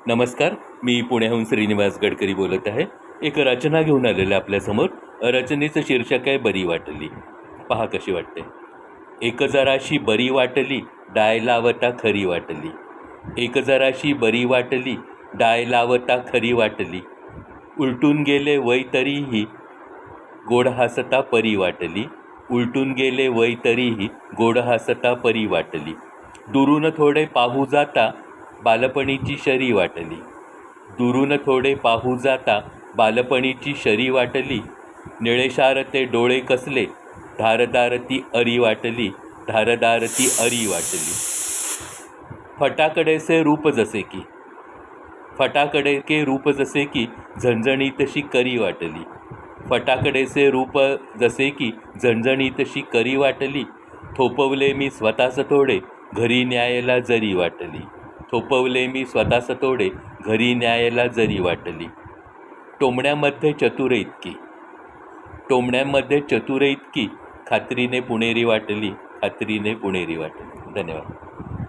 नमस्कार. मी पुण्याहून श्रीनिवास गडकरी बोलत आहे. एक रचना घेऊन आलेलं आहे आपल्यासमोर. रचनेचं शीर्षक आहे बरी वाटली. पहा कशी वाटते. एक जराशी बरी वाटली, डाय लावता खरी वाटली. एक जराशी बरी वाटली, डाय लावता खरी वाटली. उलटून गेले वय तरीही गोड हसता परी वाटली. उलटून गेले वय तरीही गोड हसता परी वाटली. दुरून थोडे पाहू जाता बालपणीची शरी वाटली. दुरून थोडे पाहू जाता बालपणीची शरी वाटली. निळेशार ते डोळे कसले, धारदार ती अरी वाटली. धारदार ती अरी वाटली. फटाकडेचे रूप जसे की, फटाकडे के रूप जसे की झणझणीतशी करी वाटली. फटाकडेचे रूप जसे की झणझणीतशी करी वाटली. थोपवले मी स्वतःच थोडे, घरी न्यायला जरी वाटली. थोपवले मी स्वतःच थोडे, घरी न्यायला जरी वाटली. टोमण्यामध्ये चतुर इतकी, टोमण्यामध्ये चतुर इतकी, खात्रीने पुणेरी वाटली. खात्रीने पुणेरी वाटली. धन्यवाद.